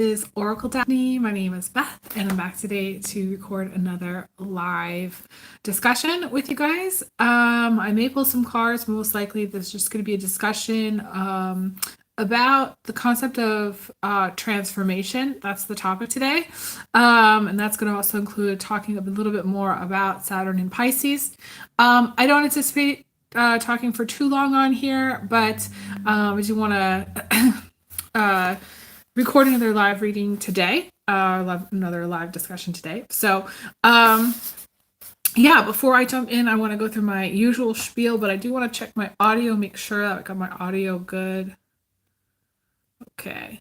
Is Oracle Daphne. My name is Beth, and I'm back today to record another live discussion with you guys. I may pull some cards. Most likely, there's just going to be a discussion about the concept of transformation. That's the topic today, and that's going to also include talking a little bit more about Saturn and Pisces. I don't anticipate talking for too long on here, but I do want to record another live reading today, another live discussion today. So, yeah, before I jump in, I want to go through my usual spiel, but I do want to check my audio, make sure that I got my audio good. Okay.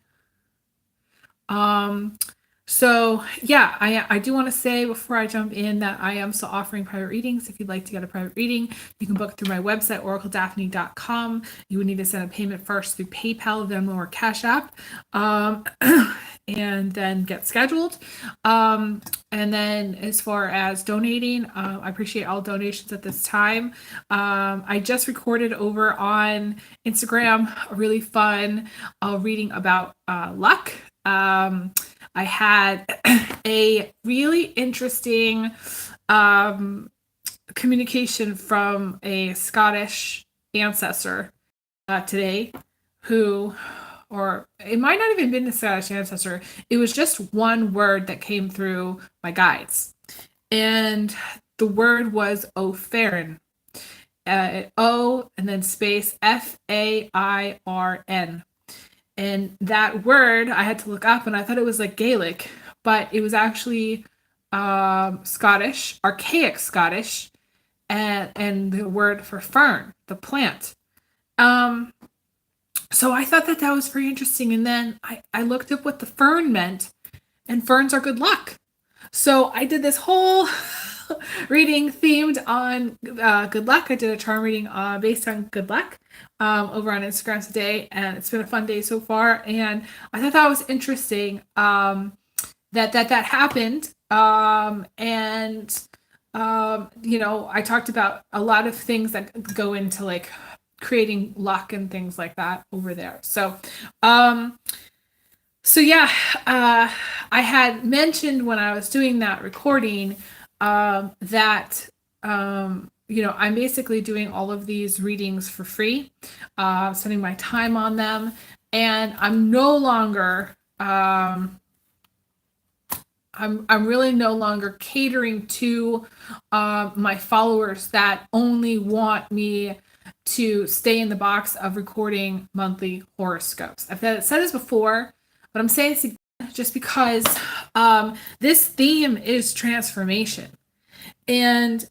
So yeah, I do want to say before I jump in that I am still offering private readings. If you'd like to get a private reading, you can book through my website, oracledaphne.com. You would need to send a payment first through PayPal, Venmo, or Cash App, and then get scheduled. And then as far as donating, I appreciate all donations at this time. I just recorded over on Instagram a really fun reading about luck. I had a really interesting communication from a Scottish ancestor today or it might not even been a Scottish ancestor. It was just one word that came through my guides. And the word was O'Farren. O and then space F-A-I-R-N. And that word I had to look up, and I thought it was like Gaelic, but it was actually Scottish, archaic Scottish, and the word for fern, the plant. So I thought that was very interesting. And then I looked up what the fern meant, and ferns are good luck. So I did this whole reading themed on good luck. I did a charm reading based on good luck over on Instagram today, and it's been a fun day so far. And I thought that was interesting that happened. I talked about a lot of things that go into like creating luck and things like that over there. So yeah, I had mentioned when I was doing that recording that I'm basically doing all of these readings for free, spending my time on them, and I'm no longer I'm really no longer catering to my followers that only want me to stay in the box of recording monthly horoscopes. I've said this before, but I'm saying this just because this theme is transformation. And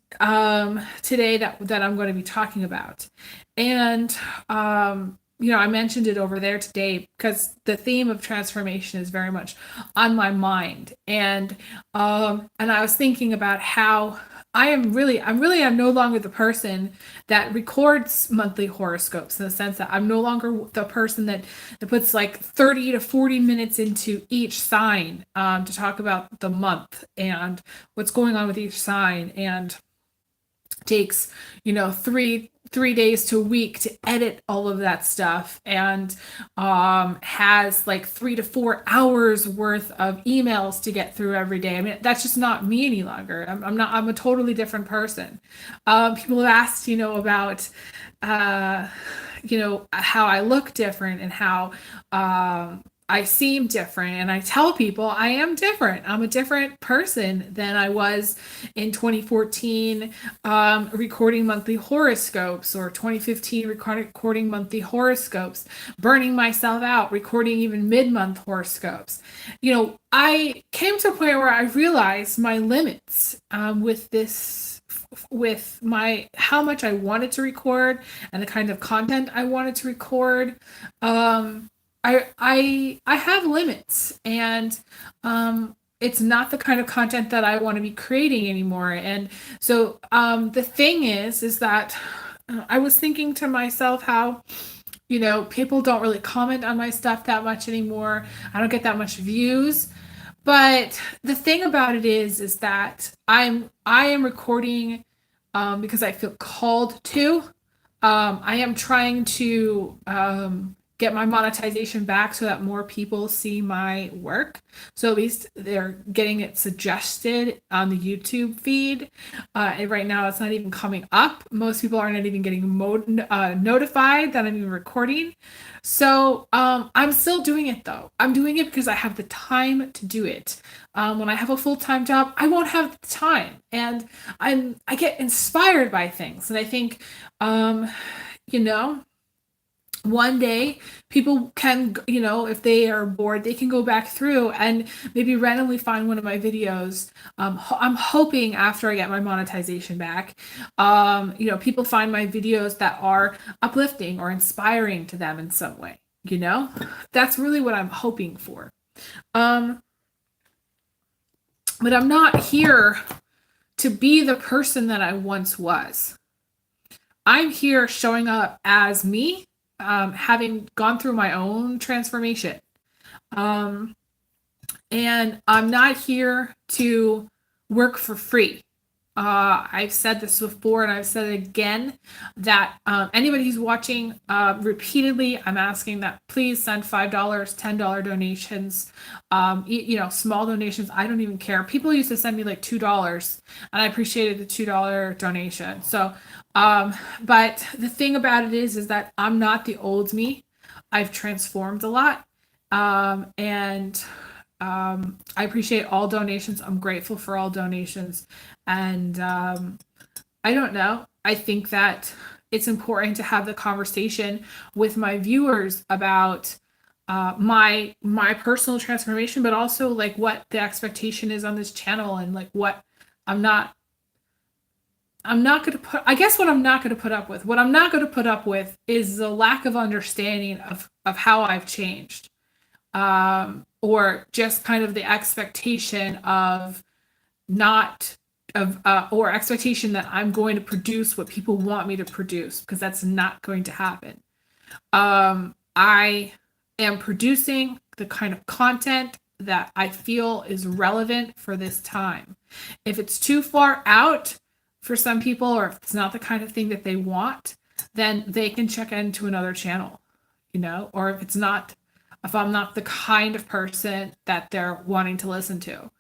today that I'm going to be talking about. And I mentioned it over there today because the theme of transformation is very much on my mind. And I was thinking about how I'm no longer the person that records monthly horoscopes, in the sense that I'm no longer the person that puts like 30 to 40 minutes into each sign to talk about the month and what's going on with each sign, and takes three days to a week to edit all of that stuff, and has like 3 to 4 hours worth of emails to get through every day. I mean, that's just not me any longer. I'm a totally different person. People have asked about how I look different and how I seem different, and I tell people I am different. I'm a different person than I was in 2014 recording monthly horoscopes, or 2015 recording monthly horoscopes, burning myself out recording even mid-month horoscopes. I came to a point where I realized my limits with how much I wanted to record and the kind of content I wanted to record. I have limits, and it's not the kind of content that I want to be creating anymore. And so the thing is that I was thinking to myself how people don't really comment on my stuff that much anymore. I don't get that much views. But the thing about it is that I am recording because I feel called to. I am trying to get my monetization back so that more people see my work. So at least they're getting it suggested on the YouTube feed. And right now it's not even coming up. Most people aren't even getting notified that I'm even recording. So I'm still doing it though. I'm doing it because I have the time to do it. When I have a full-time job, I won't have the time. And I get inspired by things. And I think, you know, one day people can, you know, if they are bored, they can go back through and maybe randomly find one of my videos. I'm hoping after I get my monetization back, you know, people find my videos that are uplifting or inspiring to them in some way, you know. That's really what I'm hoping for. But I'm not here to be the person that I once was. I'm here showing up as me, having gone through my own transformation. And I'm not here to work for free. I've said this before and I've said it again, that anybody who's watching repeatedly, I'm asking that please send $5, $10 donations, you know, small donations. I don't even care. People used to send me like $2 and I appreciated the $2 donation. So, but the thing about it is that I'm not the old me. I've transformed a lot. And I appreciate all donations. I'm grateful for all donations. And I don't know. I think that it's important to have the conversation with my viewers about my personal transformation, but also like what the expectation is on this channel and like what I'm not going to put, I guess what I'm not going to put up with. What I'm not going to put up with is the lack of understanding of how I've changed. Or just kind of the expectation of or expectation that I'm going to produce what people want me to produce, because that's not going to happen. I am producing the kind of content that I feel is relevant for this time. If it's too far out for some people, or if it's not the kind of thing that they want, then they can check into another channel, you know, or if I'm not the kind of person that they're wanting to listen to.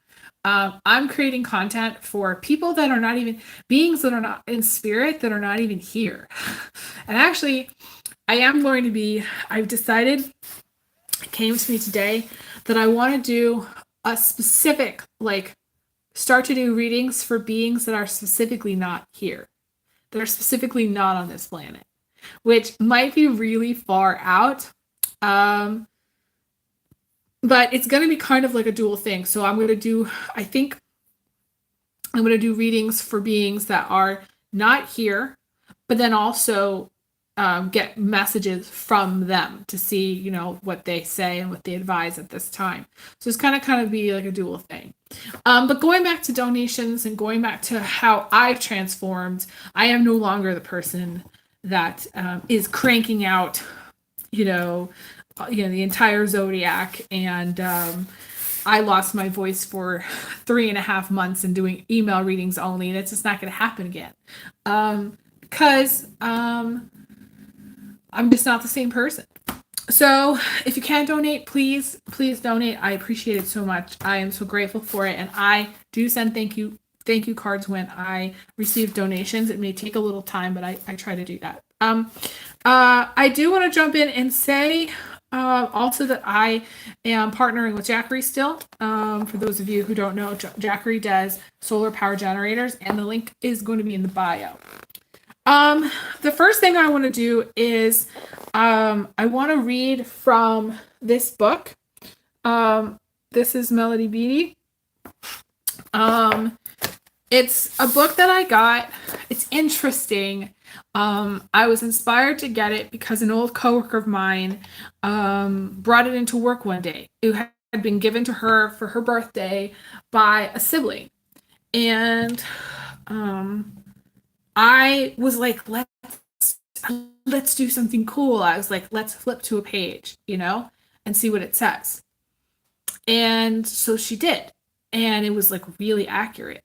I'm creating content for people that are not even, beings that are not in spirit, that are not even here. And actually, I've decided, it came to me today, that I want to do a specific, start to do readings for beings that are specifically not here. That are specifically not on this planet, which might be really far out. But it's going to be kind of like a dual thing. So I think I'm going to do readings for beings that are not here, but then also get messages from them to see, you know, what they say and what they advise at this time. So it's kind of be like a dual thing. But going back to donations and going back to how I've transformed, I am no longer the person that is cranking out, the entire zodiac, and I lost my voice for 3.5 months and doing email readings only, and it's just not going to happen again, because I'm just not the same person. So if you can donate, please donate. I appreciate it so much. I am so grateful for it, and I do send thank you cards when I receive donations. It may take a little time, but I try to do that. I do want to jump in and say also that I am partnering with Jackery still. For those of you who don't know, Jackery does solar power generators, and the link is going to be in the bio. The first thing I want to do is I want to read from this book. This is Melody Beatty. It's a book that I got. It's interesting. I was inspired to get it because an old coworker of mine brought it into work one day. It had been given to her for her birthday by a sibling. And I was like, let's do something cool. I was like, let's flip to a page, and see what it says. And so she did. And it was like really accurate.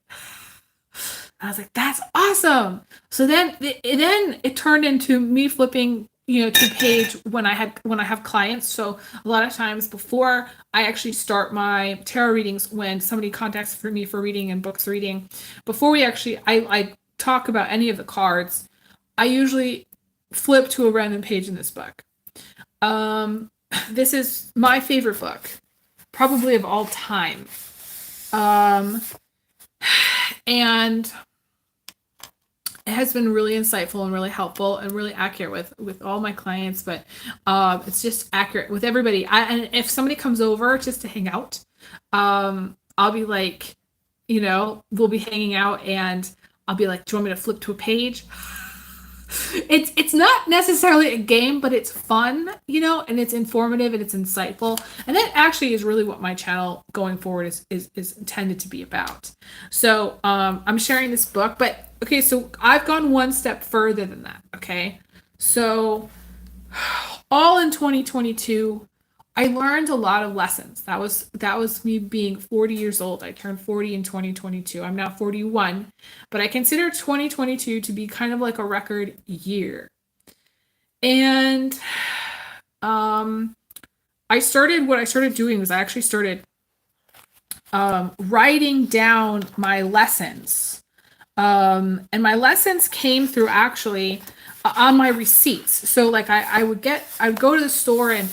I was like, that's awesome. So then it turned into me flipping to page when I have clients. So a lot of times before I actually start my tarot readings, when somebody contacts for me for reading and books reading, before we actually I talk about any of the cards, I usually flip to a random page in this book. This is my favorite book, probably of all time. And it has been really insightful and really helpful and really accurate with all my clients, but it's just accurate with everybody. And if somebody comes over just to hang out, I'll be like, we'll be hanging out and I'll be like, do you want me to flip to a page? It's not necessarily a game, but it's fun, and it's informative and it's insightful. And that actually is really what my channel going forward is intended to be about. So I'm sharing this book, but okay, so I've gone one step further than that. Okay. So all in 2022, I learned a lot of lessons. That was me being 40 years old. I turned 40 in 2022. I'm now 41, but I consider 2022 to be kind of like a record year. And what I started doing was I actually started writing down my lessons. And my lessons came through actually on my receipts. So like I would go to the store and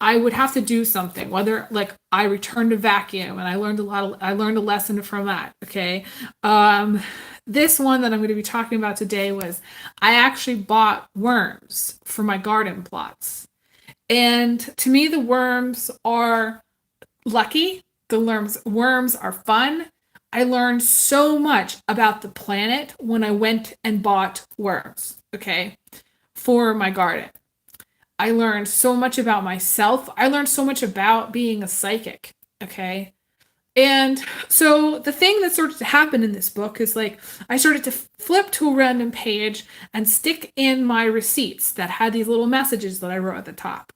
I would have to do something, whether like I returned a vacuum, and I learned a lesson from that. Okay. This one that I'm going to be talking about today was I actually bought worms for my garden plots. And to me, the worms are lucky. The worms are fun. I learned so much about the planet when I went and bought worms, okay, for my garden. I learned so much about myself. I learned so much about being a psychic, okay? And so the thing that started to happen in this book is like I started to flip to a random page and stick in my receipts that had these little messages that I wrote at the top.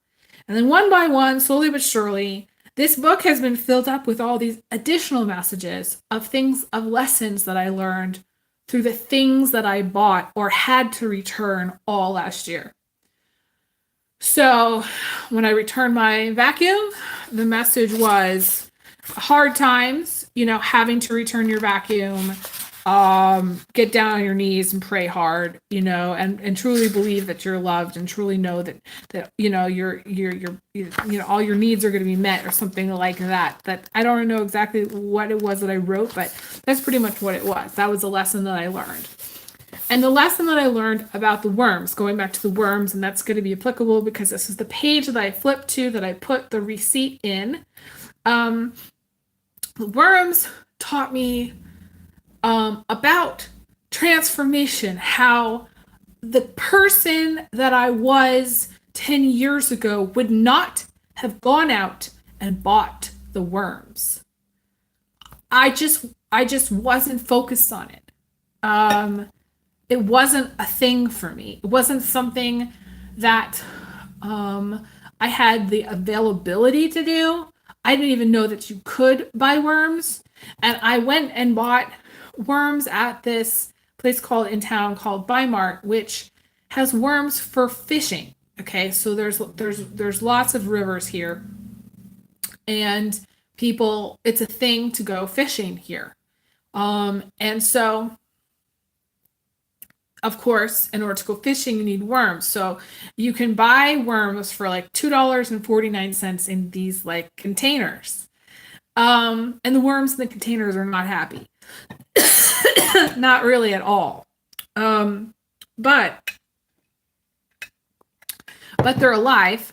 And then one by one, slowly but surely, this book has been filled up with all these additional messages of lessons that I learned through the things that I bought or had to return all last year. So when I returned my vacuum, the message was hard times, having to return your vacuum, get down on your knees and pray hard, and truly believe that you're loved and truly know that you're all your needs are going to be met or something like that. That I don't know exactly what it was that I wrote, but that's pretty much what it was. That was a lesson that I learned. And the lesson that I learned about the worms, going back to the worms, and that's going to be applicable because this is the page that I flipped to that I put the receipt in. The worms taught me about transformation, how the person that I was 10 years ago would not have gone out and bought the worms. I just wasn't focused on it. It wasn't a thing for me. It wasn't something that I had the availability to do. I didn't even know that you could buy worms. And I went and bought worms at this place in town called Bimart, which has worms for fishing. Okay, so there's lots of rivers here. And it's a thing to go fishing here. And so of course, in order to go fishing, you need worms. So you can buy worms for like $2.49 in these like containers. And the worms in the containers are not happy. Not really at all. But they're alive.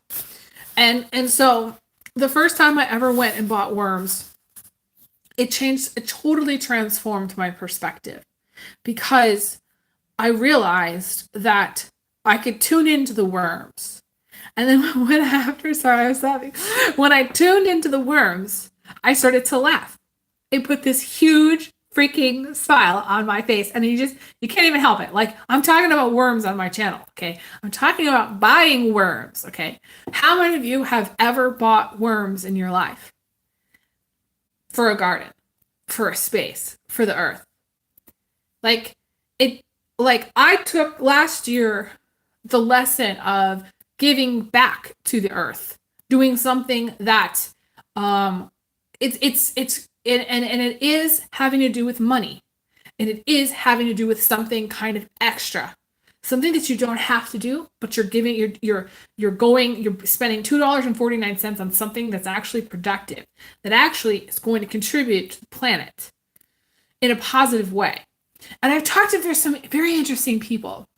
And so the first time I ever went and bought worms, it totally transformed my perspective because I realized that I could tune into the worms. And then when I tuned into the worms, I started to laugh. It put this huge freaking smile on my face. And you can't even help it. Like, I'm talking about worms on my channel, okay? I'm talking about buying worms, okay? How many of you have ever bought worms in your life? For a garden, for a space, for the earth. Like I took last year, the lesson of giving back to the earth, doing something that and it is having to do with money, and it is having to do with something kind of extra, something that you don't have to do, but you're giving you're spending $2.49 on something that's actually productive, that actually is going to contribute to the planet in a positive way. And I've talked to some very interesting people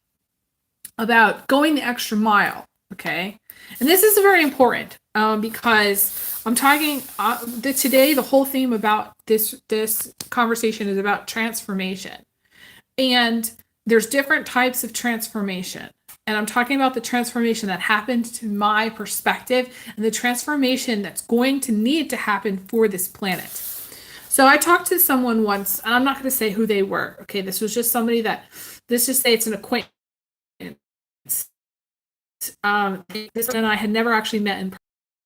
about going the extra mile. Okay. And this is very important because I'm talking today, the whole theme about this conversation is about transformation. And there's different types of transformation. And I'm talking about the transformation that happened to my perspective and the transformation that's going to need to happen for this planet. So I talked to someone once, and I'm not going to say who they were. Okay. This was just somebody let's just say it's an acquaintance. This and I had never actually met in person,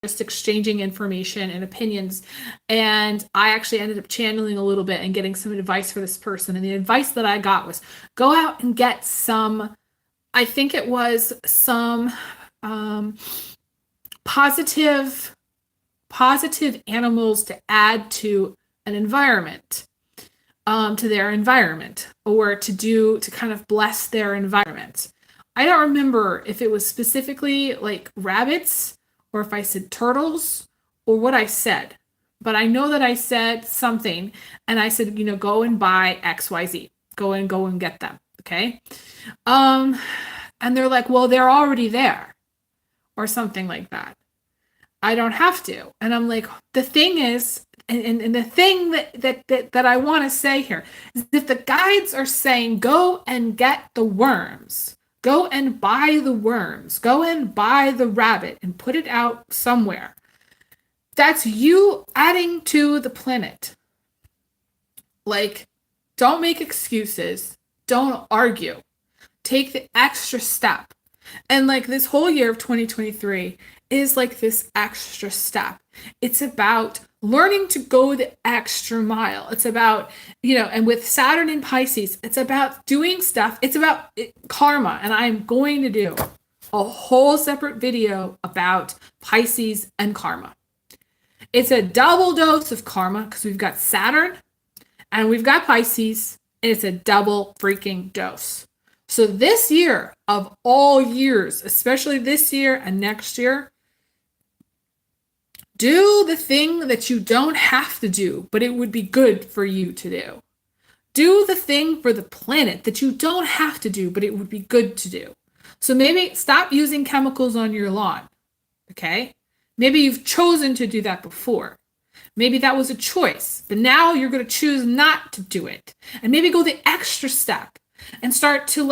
just exchanging information and opinions. And I actually ended up channeling a little bit and getting some advice for this person. And the advice that I got was go out and get some, I think it was some positive animals to add to an environment, to their environment, or to kind of bless their environment. I don't remember if it was specifically like rabbits or if I said turtles or what I said, but I know that I said something, and I said, go and buy XYZ, go and get them. Okay. And they're like, well, they're already there or something like that. I don't have to. And I'm like, the thing is, and the thing that I want to say here is if the guides are saying, go and get the worms, go and buy the worms, go and buy the rabbit and put it out somewhere, that's you adding to the planet. Like, don't make excuses. Don't argue. Take the extra step. And like this whole year of 2023 is like this extra step. It's about learning to go the extra mile. It's about, and with Saturn in Pisces, it's about doing stuff. It's about karma. And I'm going to do a whole separate video about Pisces and karma. It's a double dose of karma because we've got Saturn and we've got Pisces, and it's a double freaking dose. So this year, of all years, especially this year and next year, do the thing that you don't have to do, but it would be good for you to do. Do the thing for the planet that you don't have to do, but it would be good to do. So maybe stop using chemicals on your lawn. Okay? Maybe you've chosen to do that before. Maybe that was a choice, but now you're going to choose not to do it. And maybe go the extra step and start to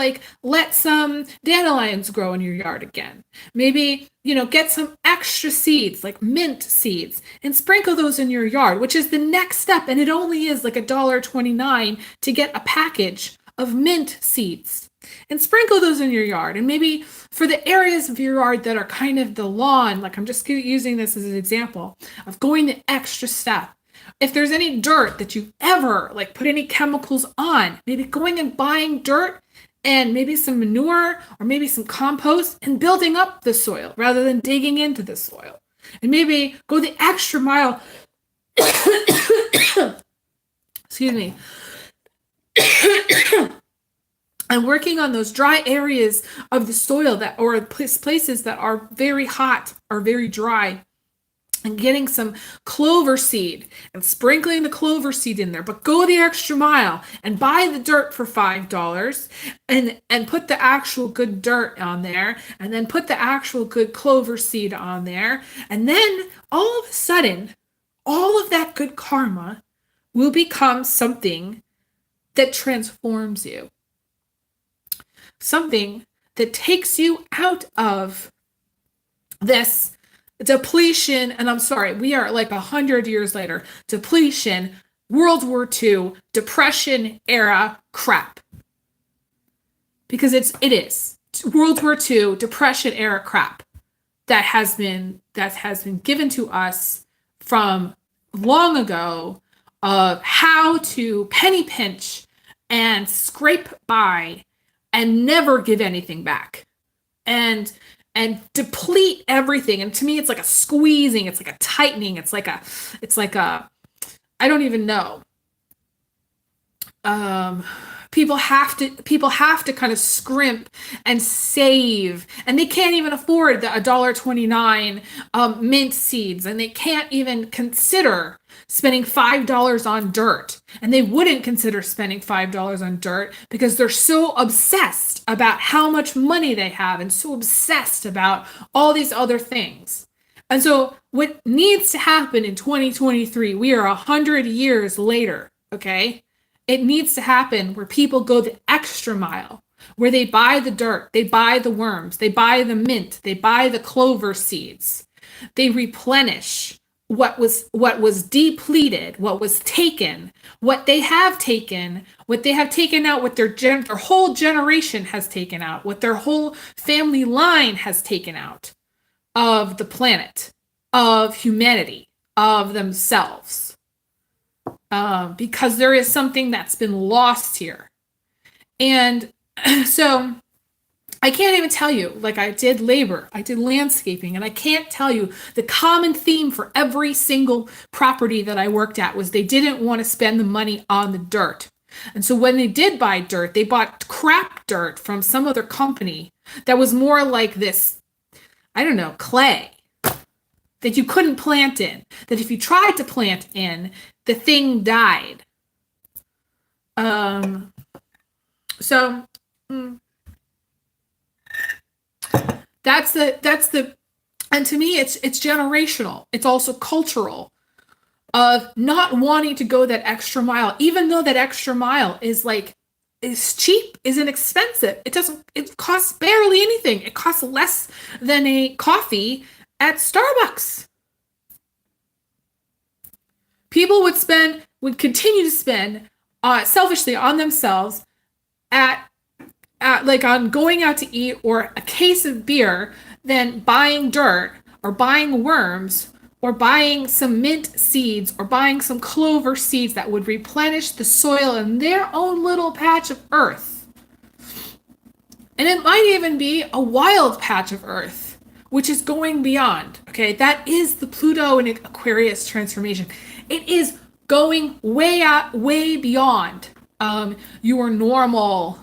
let some dandelions grow in your yard again. Maybe, get some extra seeds, like mint seeds, and sprinkle those in your yard, which is the next step. And it only is like $1.29 to get a package of mint seeds, and sprinkle those in your yard. And maybe for the areas of your yard that are kind of the lawn, like I'm just using this as an example of going the extra step. If there's any dirt that you've ever put any chemicals on, maybe going and buying dirt and maybe some manure or maybe some compost and building up the soil rather than digging into the soil. And maybe go the extra mile. Excuse me. And working on those dry areas of the soil or places that are very hot or very dry, and getting some clover seed and sprinkling the clover seed in there. But go the extra mile and buy the dirt for $5 and put the actual good dirt on there, and then put the actual good clover seed on there. And then all of a sudden, all of that good karma will become something that transforms you. Something that takes you out of this depletion, and I'm sorry, we are 100 years later, depletion, World War II, Depression era crap. Because it is World War II, Depression era crap that has been given to us from long ago, of how to penny pinch and scrape by and never give anything back. and deplete everything. And to me, it's like a squeezing, it's like a tightening, it's like a I don't even know. Um, people have to kind of scrimp and save, and they can't even afford the $1.29 mint seeds, and they can't even consider spending $5 on dirt, and they wouldn't consider spending $5 on dirt because they're so obsessed about how much money they have and so obsessed about all these other things. And so what needs to happen in 2023, we are 100 years later, okay? It needs to happen where people go the extra mile, where they buy the dirt, they buy the worms, they buy the mint, they buy the clover seeds. They replenish what was depleted, what was taken, what they have taken out, what their whole generation has taken out, what their whole family line has taken out of the planet, of humanity, of themselves. Because there is something that's been lost here. And so I can't even tell you, like I did labor, I did landscaping, and I can't tell you the common theme for every single property that I worked at was they didn't want to spend the money on the dirt. And so when they did buy dirt, they bought crap dirt from some other company that was more like this, I don't know, clay that you couldn't plant in, that if you tried to plant in, the thing died. That's the, and to me, it's generational. It's also cultural of not wanting to go that extra mile, even though that extra mile is cheap, is inexpensive. It costs barely anything. It costs less than a coffee at Starbucks. People would continue to spend selfishly on themselves at like on going out to eat or a case of beer than buying dirt or buying worms or buying some mint seeds or buying some clover seeds that would replenish the soil in their own little patch of earth. And it might even be a wild patch of earth, which is going beyond. Okay, that is the Pluto and Aquarius transformation. It is going way out, way beyond your normal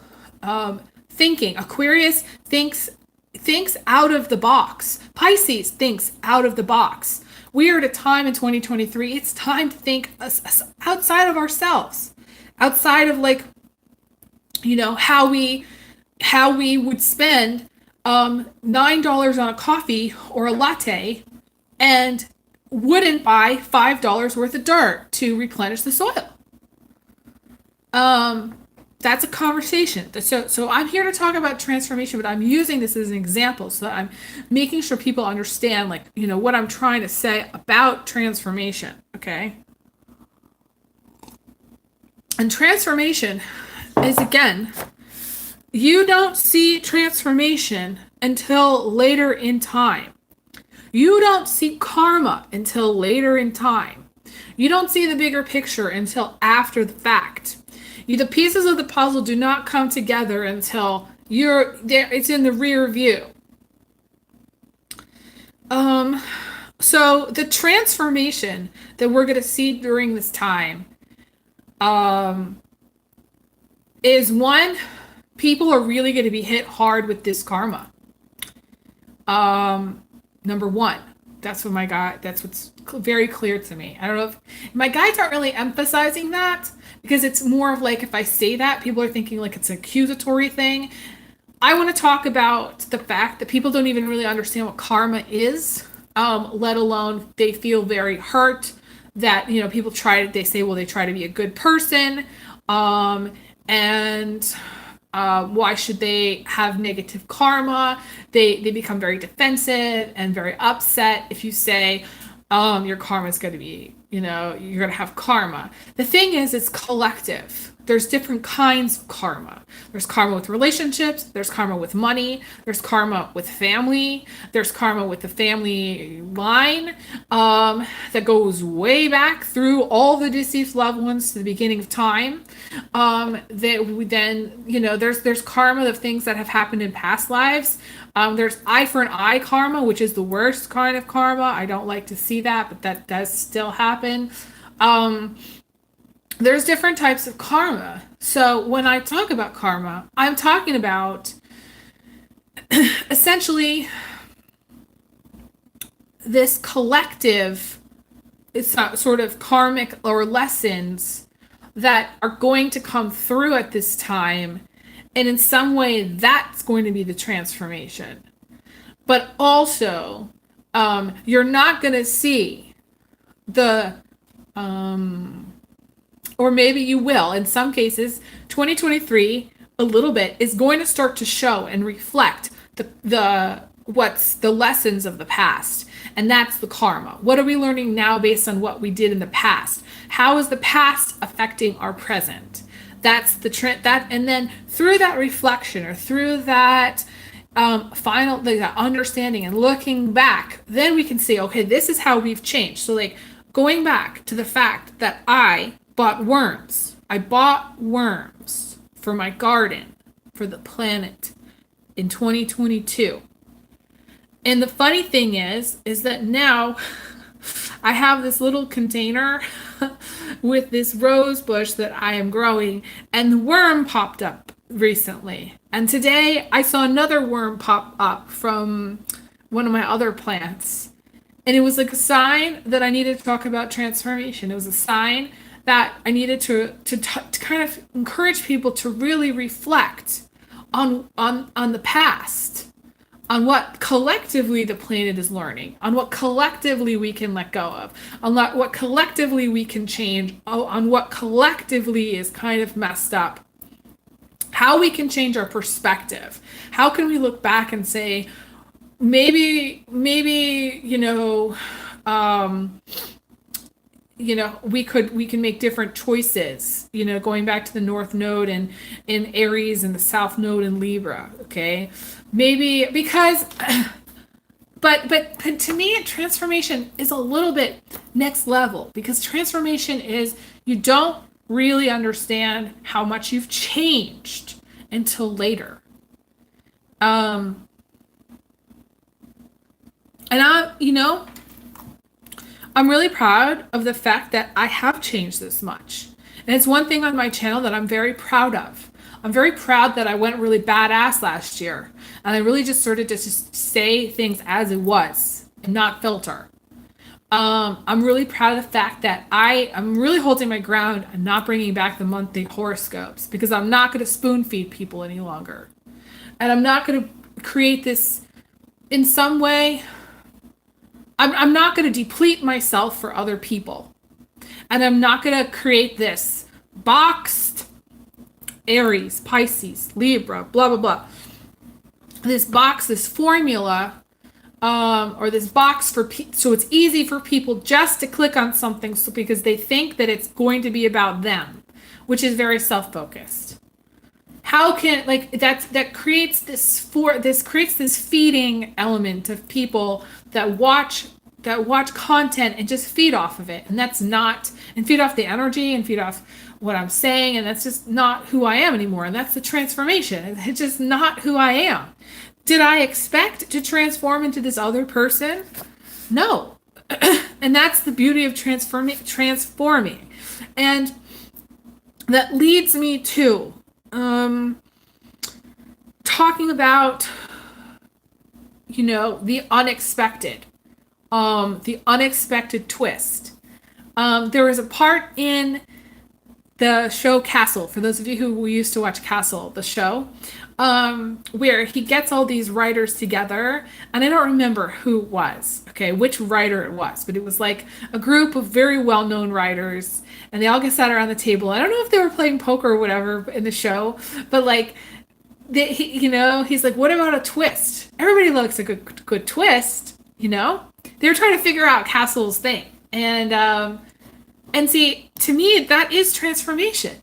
thinking. Aquarius thinks out of the box. Pisces thinks out of the box. We are at a time in 2023. It's time to think outside of ourselves, outside of how we would spend $9 on a coffee or a latte and wouldn't buy $5 worth of dirt to replenish the soil. That's a conversation. So I'm here to talk about transformation, but I'm using this as an example so that I'm making sure people understand what I'm trying to say about transformation, okay? And transformation is, again, you don't see transformation until later in time. You don't see karma until later in time. You don't see the bigger picture until after the fact. The pieces of the puzzle do not come together until you're there. It's in the rear view. So the transformation that we're going to see during this time is one, people are really going to be hit hard with this karma. Number one, that's what's very clear to me. I don't know if my guides aren't really emphasizing that because it's more of like, if I say that, people are thinking like it's an accusatory thing. I want to talk about the fact that people don't even really understand what karma is, let alone they feel very hurt that, people they say, well, they try to be a good person. And why should they have negative karma? They become very defensive and very upset if you say your karma is going to be you're going to have karma. The thing is, it's collective. There's different kinds of karma. There's karma with relationships. There's karma with money. There's karma with family. There's karma with the family line that goes way back through all the deceased loved ones to the beginning of time. That we then, there's karma of things that have happened in past lives. There's eye for an eye karma, which is the worst kind of karma. I don't like to see that, but that does still happen. There's different types of karma. So when I talk about karma, I'm talking about essentially this collective, it's sort of karmic or lessons that are going to come through at this time. And in some way, that's going to be the transformation. But also, you're not going to see the... or maybe you will. In some cases, 2023, a little bit, is going to start to show and reflect what's the lessons of the past. And that's the karma. What are we learning now based on what we did in the past? How is the past affecting our present? That's the trend. And then through that reflection or through that that understanding and looking back, then we can see, okay, this is how we've changed. So like going back to the fact that I bought worms. I bought worms for my garden, for the planet in 2022. And the funny thing is that now I have this little container with this rose bush that I am growing, and the worm popped up recently. And today I saw another worm pop up from one of my other plants. And it was like a sign that I needed to talk about transformation. It was a sign that I needed to kind of encourage people to really reflect on the past, on what collectively the planet is learning, on what collectively we can let go of, on what collectively we can change, on what collectively is kind of messed up, how we can change our perspective. How can we look back and say, maybe, we can make different choices, going back to the North Node and in Aries and the South Node in Libra. Okay. Maybe because, but to me, transformation is a little bit next level, because transformation is, you don't really understand how much you've changed until later. And I'm really proud of the fact that I have changed this much. And it's one thing on my channel that I'm very proud of. I'm very proud that I went really badass last year. And I really just started to just say things as it was and not filter. I'm really proud of the fact that I'm really holding my ground and not bringing back the monthly horoscopes, because I'm not going to spoon feed people any longer. And I'm not going to create this in some way. I'm not going to deplete myself for other people. And I'm not going to create this boxed Aries, Pisces, Libra, blah, blah, blah. This box, this formula, or this box so it's easy for people just to click on something because they think that it's going to be about them, which is very self-focused. How can, that creates this feeding element of people that watch content and just feed off of it. And and feed off the energy and feed off what I'm saying. And that's just not who I am anymore. And that's the transformation. It's just not who I am. Did I expect to transform into this other person? No. And that's the beauty of transforming. And that leads me to talking about, the unexpected. The unexpected twist. There was a part in the show Castle, for those of you who used to watch Castle, the show, where he gets all these writers together, and I don't remember who it was, which writer it was, but it was like a group of very well-known writers, and they all get sat around the table. I don't know if they were playing poker or whatever in the show, but he's like, what about a twist? Everybody likes a good twist, They were trying to figure out Castle's thing. And And see, to me, that is transformation.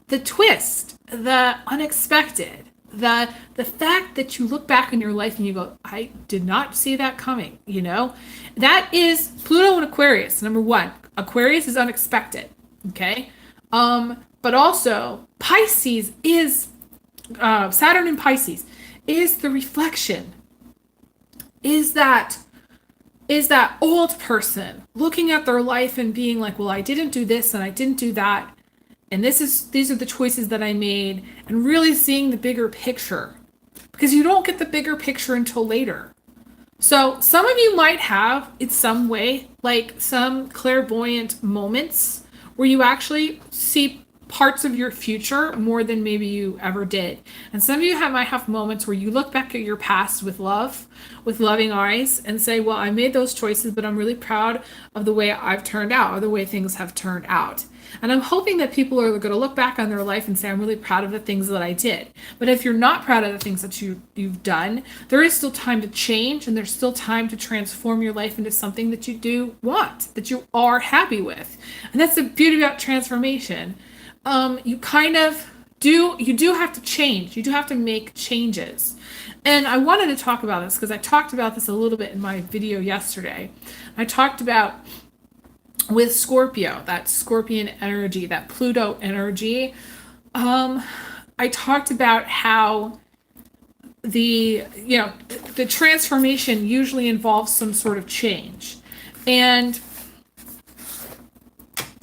The twist, the unexpected, the fact that you look back in your life and you go, I did not see that coming, you know? That is Pluto and Aquarius, number one. Aquarius is unexpected, okay? But also Pisces is Saturn in Pisces is the reflection. Is that old person looking at their life and being like, well, I didn't do this and I didn't do that. And these are the choices that I made, and really seeing the bigger picture, because you don't get the bigger picture until later. So some of you might have, in some way, like some clairvoyant moments where you actually see parts of your future more than maybe you ever did. And some of you might have moments where you look back at your past with love, with loving eyes, and say, well, I made those choices, but I'm really proud of the way I've turned out, or the way things have turned out. And I'm hoping that people are going to look back on their life and say, I'm really proud of the things that I did. But if you're not proud of the things that you've done, there is still time to change, and there's still time to transform your life into something that you do want, that you are happy with. And that's the beauty about transformation. You do have to change. You do have to make changes. And I wanted to talk about this because I talked about this a little bit in my video yesterday. I talked about with Scorpio, that Scorpion energy, that Pluto energy. I talked about how the transformation usually involves some sort of change.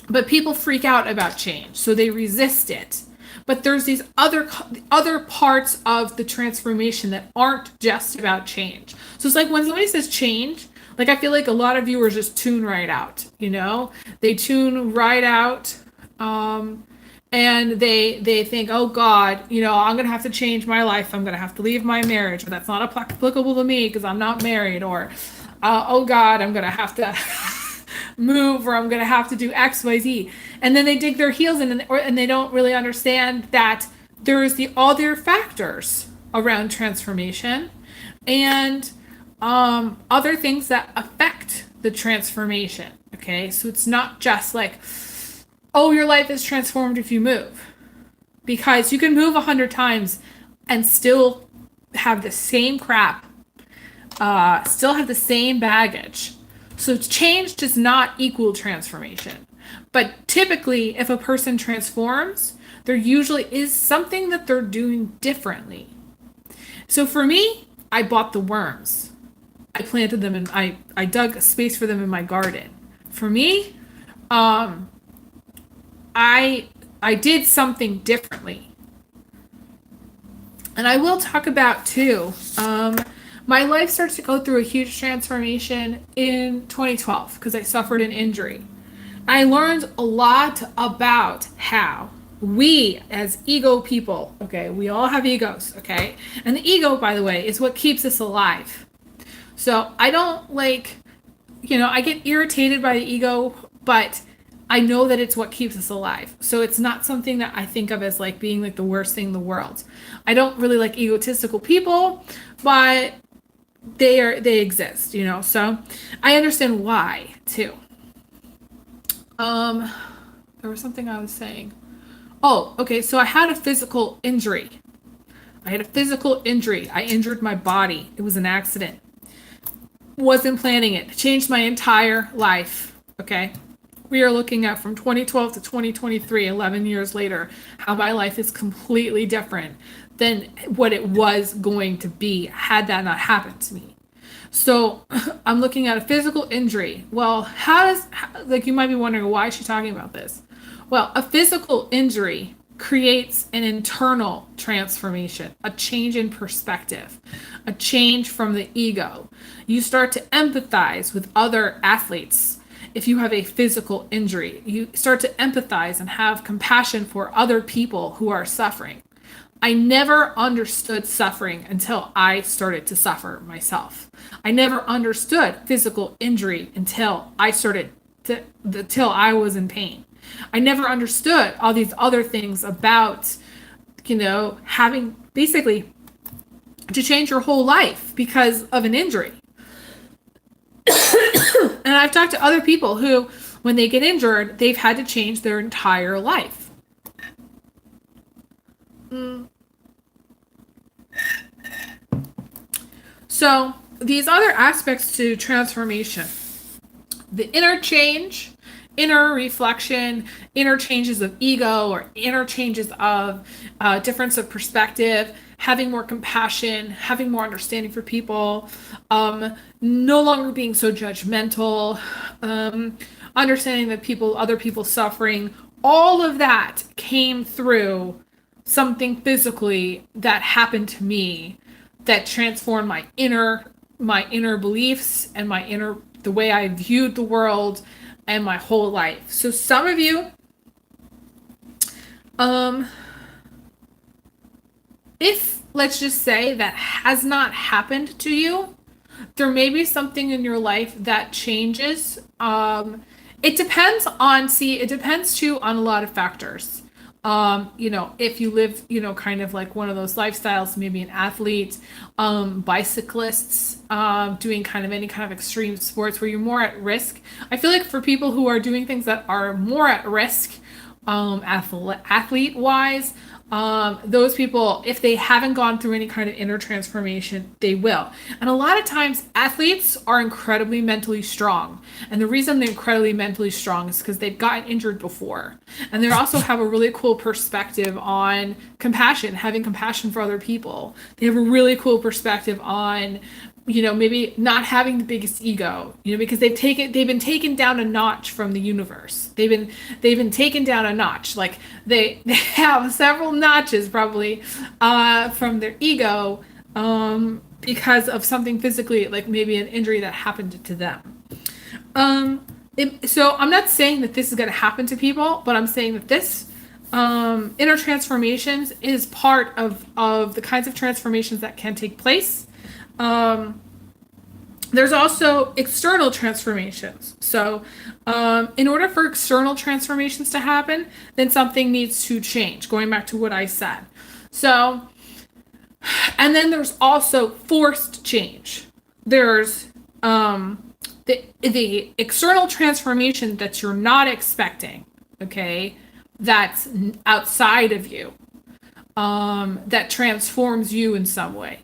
But people freak out about change, so they resist it. But there's these other parts of the transformation that aren't just about change. So it's like when somebody says change, like I feel like a lot of viewers just tune right out, you know? They tune right out, and they think, oh God, I'm going to have to change my life. I'm going to have to leave my marriage, but that's not applicable to me because I'm not married. Or, oh God, I'm going to have to move, or I'm going to have to do X, Y, Z. And then they dig their heels in, and they don't really understand that there's the other factors around transformation and other things that affect the transformation. Okay, so it's not just like, oh, your life is transformed if you move, because you can move 100 times and still have the same crap, still have the same baggage. So change does not equal transformation. But typically, if a person transforms, there usually is something that they're doing differently. So for me, I bought the worms. I planted them, and I dug a space for them in my garden. For me, I did something differently. And I will talk about too, my life starts to go through a huge transformation in 2012 because I suffered an injury. I learned a lot about how we as ego people, okay, we all have egos, okay? And the ego, by the way, is what keeps us alive. So I don't I get irritated by the ego, but I know that it's what keeps us alive. So it's not something that I think of as like being like the worst thing in the world. I don't really like egotistical people, but they exist, so I understand why too. There was something I was saying. Oh, okay. So I had a physical injury. I injured my body. It was an accident. Wasn't planning it. Changed my entire life. Okay. We are looking at from 2012 to 2023, 11 years later, how my life is completely different than what it was going to be had that not happened to me. So I'm looking at a physical injury. Well, you might be wondering, why is she talking about this? Well, a physical injury creates an internal transformation, a change in perspective, a change from the ego. You start to empathize with other athletes. If you have a physical injury, you start to empathize and have compassion for other people who are suffering. I never understood suffering until I started to suffer myself. I never understood physical injury until I was in pain. I never understood all these other things about, having basically to change your whole life because of an injury. And I've talked to other people who when they get injured, they've had to change their entire life. So these other aspects to transformation, the inner change, inner reflection, inner changes of ego, or inner changes of difference of perspective, having more compassion, having more understanding for people, no longer being so judgmental, understanding that other people suffering, all of that came through something physically that happened to me that transformed my inner beliefs and the way I viewed the world and my whole life. So some of you, if, let's just say, that has not happened to you, there may be something in your life that changes. It depends too on a lot of factors. If you live, kind of like one of those lifestyles, maybe an athlete, bicyclists, doing kind of any kind of extreme sports where you're more at risk. I feel like for people who are doing things that are more at risk, athlete wise, those people, if they haven't gone through any kind of inner transformation, they will. And a lot of times athletes are incredibly mentally strong. And the reason they're incredibly mentally strong is because they've gotten injured before. And they also have a really cool perspective on compassion, having compassion for other people. They have a really cool perspective on, maybe not having the biggest ego, because they've been taken down a notch from the universe. They've been taken down a notch. Like they have several notches probably, from their ego, because of something physically, like maybe an injury that happened to them. So I'm not saying that this is going to happen to people, but I'm saying that this, inner transformations is part of the kinds of transformations that can take place. There's also external transformations. So, in order for external transformations to happen, then something needs to change, going back to what I said. So, and then there's also forced change. There's, the external transformation that you're not expecting, okay? That's outside of you, that transforms you in some way.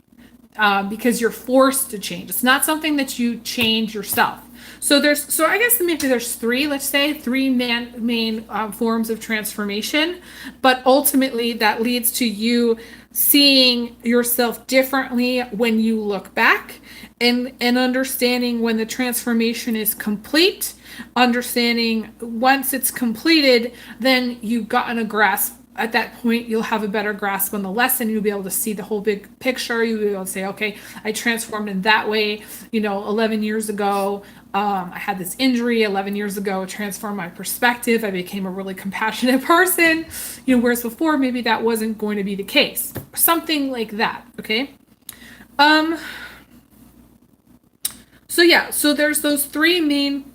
Because you're forced to change. It's not something that you change yourself. So I guess maybe there's three main forms of transformation, but ultimately that leads to you seeing yourself differently when you look back, and understanding when the transformation is complete, understanding once it's completed, then you've gotten a grasp. At that point, you'll have a better grasp on the lesson. You'll be able to see the whole big picture. You'll be able to say, okay, I transformed in that way. 11 years ago, I had this injury. 11 years ago, it transformed my perspective. I became a really compassionate person. Whereas before, maybe that wasn't going to be the case. Something like that, okay? So there's those three main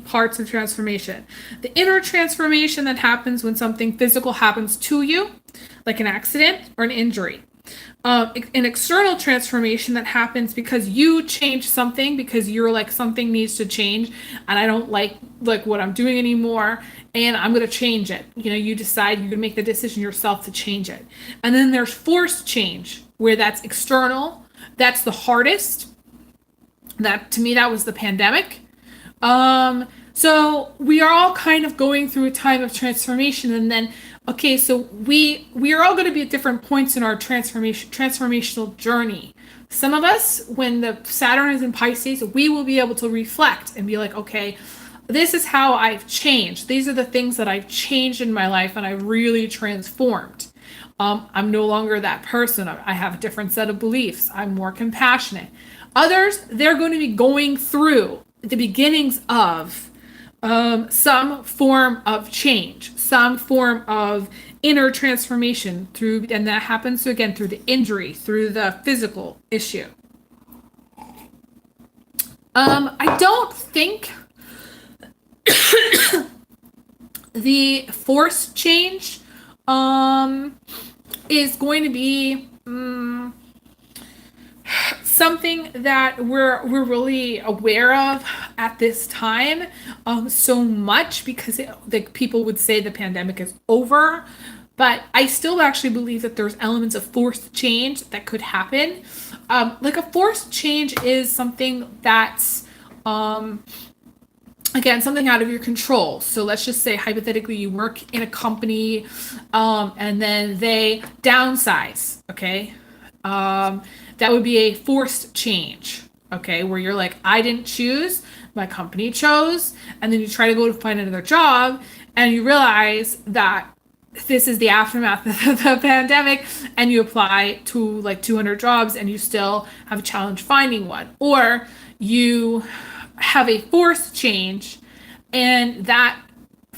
parts of transformation. The inner transformation that happens when something physical happens to you, like an accident or an injury. An external transformation that happens because you change something, because you're like, something needs to change and I don't like what I'm doing anymore, and I'm going to change it. You decide, you're going to make the decision yourself to change it. And then there's forced change, where that's external. That's the hardest. To me, that was the pandemic. So we are all kind of going through a time of transformation, and then, okay, so we are all going to be at different points in our transformational journey. Some of us, when the Saturn is in Pisces, we will be able to reflect and be like, okay, this is how I've changed. These are the things that I've changed in my life, and I really transformed. I'm no longer that person. I have a different set of beliefs. I'm more compassionate. Others, they're going to be going through the beginnings of some form of change, some form of inner transformation and that happens again through the injury, through the physical issue. I don't think the forced change is going to be something that we're really aware of. at this time so much because like people would say the pandemic is over, but I still actually believe that there's elements of forced change that could happen. Like a forced change is something that's again, something out of your control. So let's just say hypothetically you work in a company and then they downsize, okay? That would be a forced change, okay? Where you're like, I didn't choose, my company chose, and then you try to go to find another job and you realize that this is the aftermath of the pandemic and you apply to like 200 jobs and you still have a challenge finding one. Or you have a forced change and that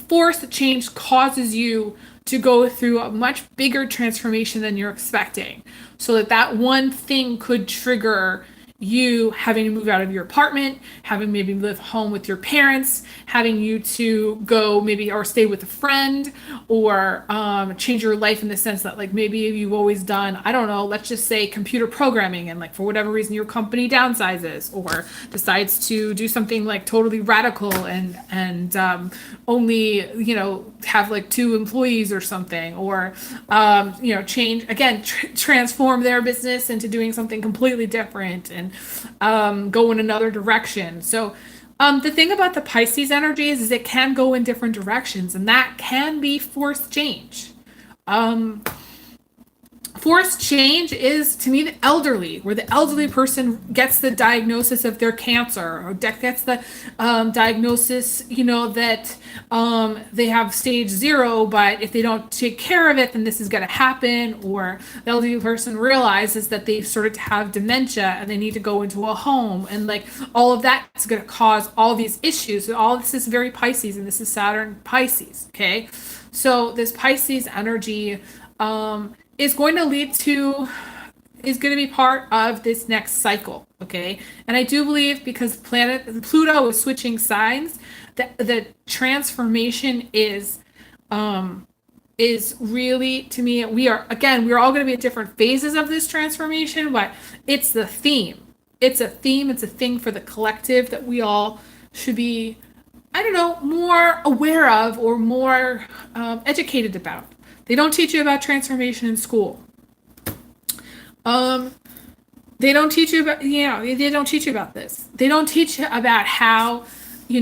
forced change causes you to go through a much bigger transformation than you're expecting. So that one thing could trigger you having to move out of your apartment, having maybe live home with your parents, having you to go maybe or stay with a friend, or change your life in the sense that like maybe you've always done, I don't know, let's just say computer programming, and like for whatever reason your company downsizes or decides to do something like totally radical and only have like 2 employees or something, or change again, transform their business into doing something completely different and go in another direction. So the thing about the Pisces energy is it can go in different directions, and that can be forced change. Forced change is, to me, the elderly, where the elderly person gets the diagnosis of their cancer, or gets the diagnosis, that they have stage 0, but if they don't take care of it, then this is going to happen. Or the elderly person realizes that they started to have dementia and they need to go into a home, and like all of that is going to cause all these issues. So all this is very Pisces, and this is Saturn Pisces. Okay, so this Pisces energy is going to be part of this next cycle, okay? And I do believe because Pluto is switching signs, that the transformation is really, to me, we're all going to be at different phases of this transformation, but it's the theme. It's a theme, it's a thing for the collective that we all should be, I don't know, more aware of or more educated about. They don't teach you about transformation in school. They don't teach you about, they don't teach you about this. They don't teach you about how, you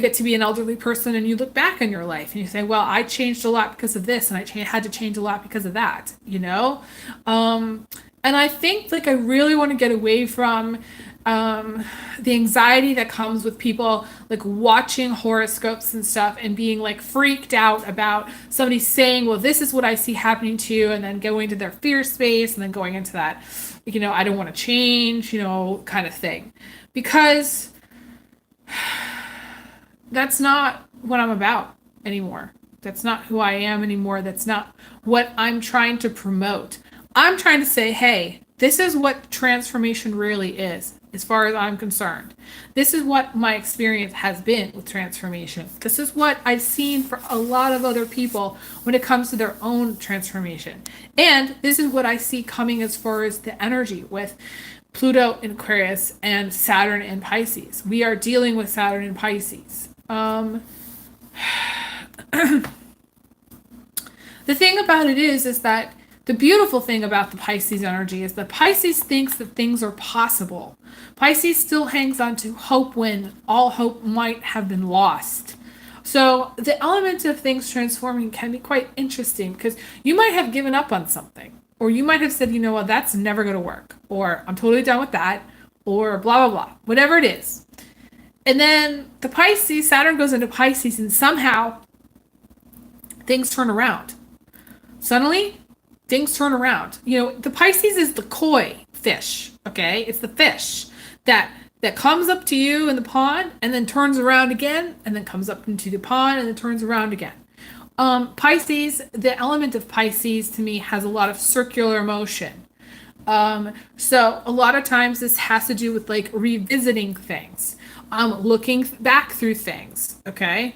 get to be an elderly person and you look back on your life and you say, well, I changed a lot because of this, and I had to change a lot because of that, And I think like I really want to get away from the anxiety that comes with people like watching horoscopes and stuff and being like freaked out about somebody saying, well, this is what I see happening to you, and then going to their fear space and then going into that, I don't want to change, kind of thing. Because that's not what I'm about anymore. That's not who I am anymore. That's not what I'm trying to promote. I'm trying to say, hey, this is what transformation really is, as far as I'm concerned. This is what my experience has been with transformation. This is what I've seen for a lot of other people when it comes to their own transformation. And this is what I see coming as far as the energy with Pluto in Aquarius and Saturn in Pisces. We are dealing with Saturn in Pisces. The thing about it is that the beautiful thing about the Pisces energy is that Pisces thinks that things are possible. Pisces still hangs on to hope when all hope might have been lost. So the element of things transforming can be quite interesting, because you might have given up on something, or you might have said, what, that's never going to work, or I'm totally done with that, or blah, blah, blah, whatever it is. And then the Pisces, Saturn goes into Pisces, and somehow things turn around. Suddenly, things turn around. The Pisces is the koi fish, okay? It's the fish that comes up to you in the pond and then turns around again, and then comes up into the pond and then turns around again. Pisces, the element of Pisces to me has a lot of circular motion. So a lot of times this has to do with like revisiting things, looking back through things, okay?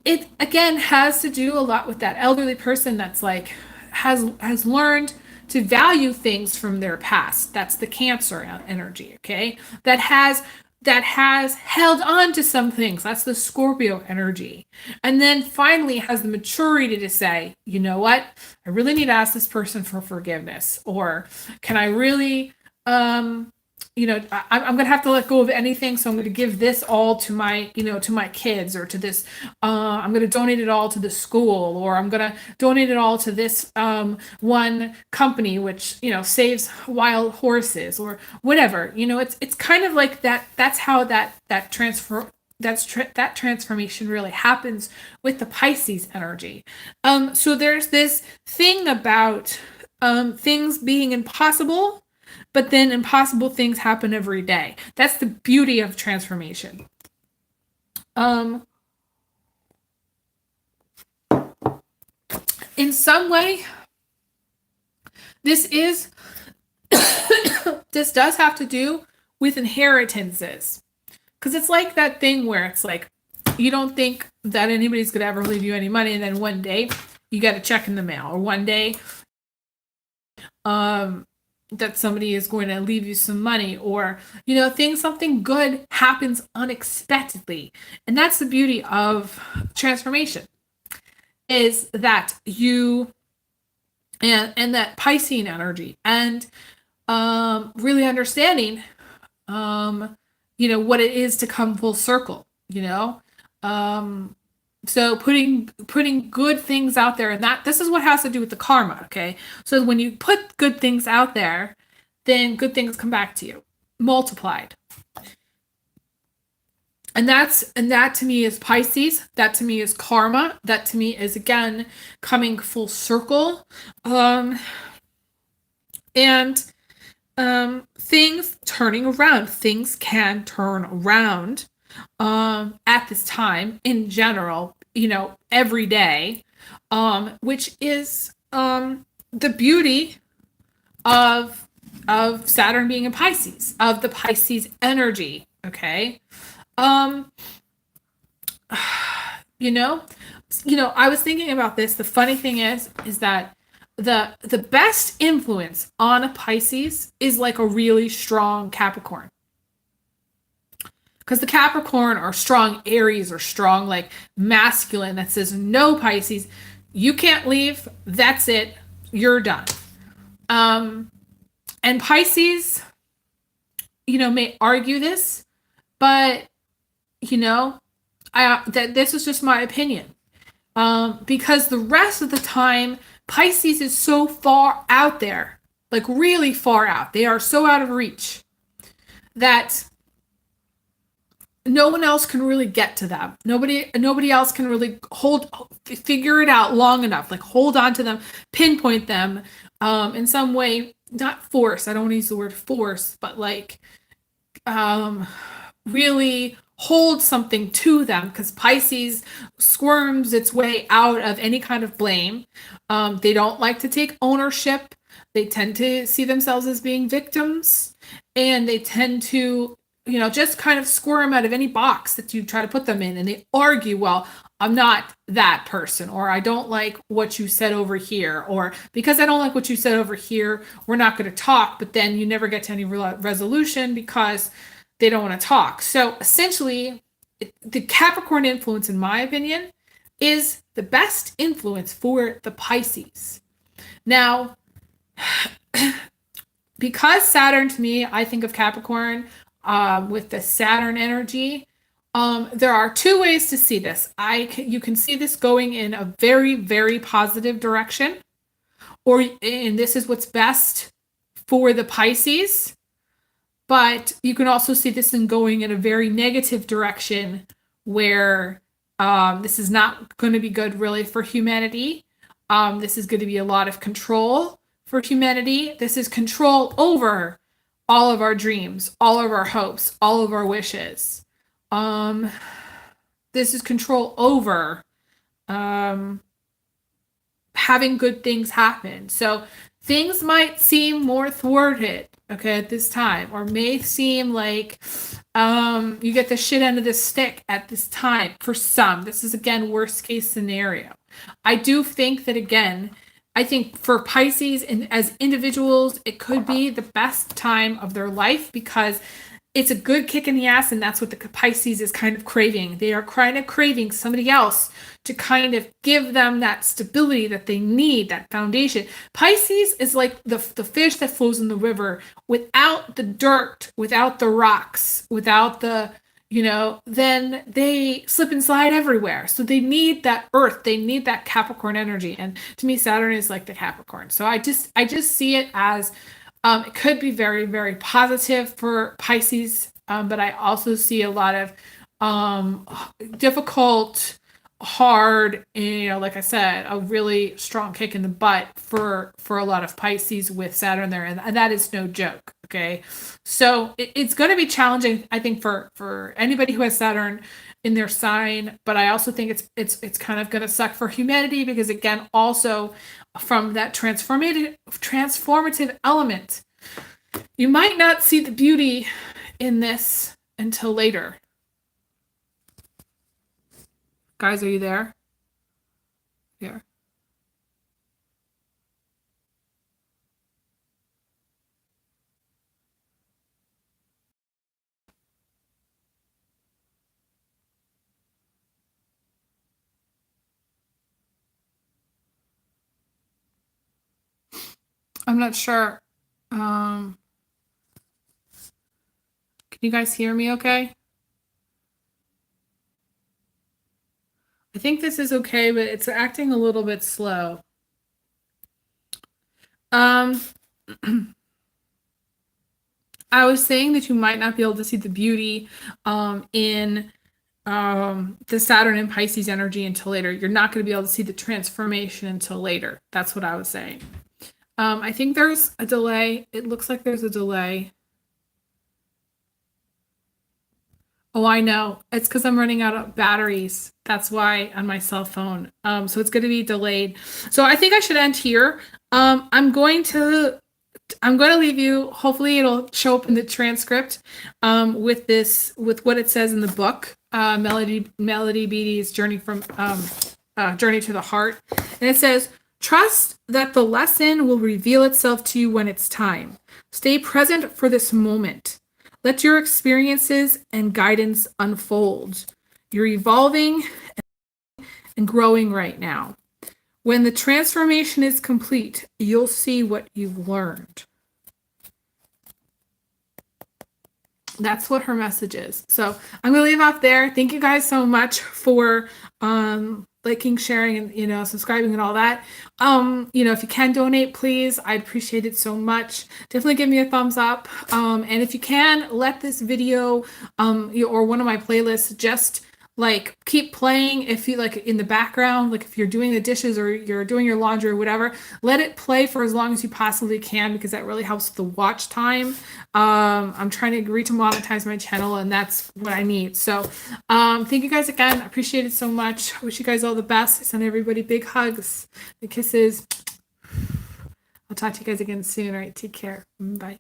It again has to do a lot with that elderly person that's like has learned to value things from their past. That's the Cancer energy, okay? That has that has held on to some things. That's the Scorpio energy. And then finally has the maturity to say, you know what? I really need to ask this person for forgiveness. Or can I really, I'm going to have to let go of anything. So I'm going to give this all to my, to my kids, or to this, I'm going to donate it all to the school, or I'm going to donate it all to this one company, which, saves wild horses, or whatever. It's kind of like that. That's how that transformation really happens with the Pisces energy. So there's this thing about things being impossible, but then impossible things happen every day. That's the beauty of transformation. In some way, this does have to do with inheritances. Because it's like that thing where it's like, you don't think that anybody's going to ever leave you any money, and then one day you get a check in the mail, or one day that somebody is going to leave you some money, or something good happens unexpectedly. And that's the beauty of transformation, is that you and that Piscean energy, and really understanding what it is to come full circle. So putting good things out there, and this is what has to do with the karma, okay? So when you put good things out there, then good things come back to you, multiplied. And that to me is Pisces. That to me is karma. That to me is, again, coming full circle. And things turning around. Things can turn around at this time in general, every day, which is the beauty of Saturn being in Pisces, of the Pisces energy. Okay. I was thinking about this. The funny thing is that the best influence on a Pisces is like a really strong Capricorn. Because the Capricorn or strong Aries or strong, like, masculine that says, no, Pisces, you can't leave. That's it. You're done. And Pisces, may argue this, but, this is just my opinion. Because the rest of the time, Pisces is so far out there, like really far out. They are so out of reach that no one else can really get to them. Nobody else can really figure it out long enough, like hold on to them, pinpoint them in some way, not force. I don't want to use the word force, but like really hold something to them, because Pisces squirms its way out of any kind of blame. They don't like to take ownership. They tend to see themselves as being victims, and they tend to just kind of squirm out of any box that you try to put them in. And they argue, well, I'm not that person, or I don't like what you said over here, or because I don't like what you said over here, we're not going to talk. But then you never get to any resolution because they don't want to talk. So essentially, the Capricorn influence, in my opinion, is the best influence for the Pisces. Now, because Saturn, to me, I think of Capricorn with the Saturn energy. There are two ways to see this. You can see this going in a very, very positive direction, and this is what's best for the Pisces. But you can also see this in going in a very negative direction, where this is not going to be good really for humanity. This is going to be a lot of control for humanity. This is control over all of our dreams, all of our hopes, all of our wishes. This is control over having good things happen. So things might seem more thwarted, okay, at this time, or may seem like you get the shit end of the stick at this time for some. This is, again, worst case scenario. I do think that, again, I think for Pisces and as individuals, it could be the best time of their life, because it's a good kick in the ass, and that's what the Pisces is kind of craving. They are kind of craving somebody else to kind of give them that stability that they need, that foundation. Pisces is like the fish that flows in the river without the dirt, without the rocks, without the, then they slip and slide everywhere. So they need that earth, they need that Capricorn energy. And to me, Saturn is like the Capricorn. So I just see it as it could be very, very positive for Pisces, but I also see a lot of difficult, hard, like I said, a really strong kick in the butt for a lot of Pisces with Saturn there, and that is no joke. Okay, so it's going to be challenging, I think, for anybody who has Saturn in their sign, but I also think it's kind of going to suck for humanity because, again, also from that transformative element, you might not see the beauty in this until later. Guys, are you there? Here. I'm not sure. Can you guys hear me okay? I think this is okay, but it's acting a little bit slow. I was saying that you might not be able to see the beauty in the Saturn and Pisces energy until later. You're not going to be able to see the transformation until later. That's what I was saying. I think there's a delay. It looks like there's a delay. Oh, I know. It's because I'm running out of batteries. That's why on my cell phone. So it's going to be delayed. So I think I should end here. I'm going to leave you. Hopefully it'll show up in the transcript with what it says in the book, Melody Beattie's Journey to the Heart. And it says, trust that the lesson will reveal itself to you when it's time. Stay present for this moment. Let your experiences and guidance unfold. You're evolving and growing right now. When the transformation is complete, you'll see what you've learned. That's what her message is. So I'm going to leave off there. Thank you guys so much for liking, sharing, and subscribing and all that. If you can donate, please, I'd appreciate it so much. Definitely give me a thumbs up. And if you can, let this video or one of my playlists just keep playing. If you in the background, if you're doing the dishes or you're doing your laundry or whatever, let it play for as long as you possibly can, because that really helps with the watch time. I'm trying to agree to monetize my channel, and that's what I need. So thank you guys again. I appreciate it so much. I wish you guys all the best. I send everybody big hugs, big kisses. I'll talk to you guys again soon. All right, take care. Bye.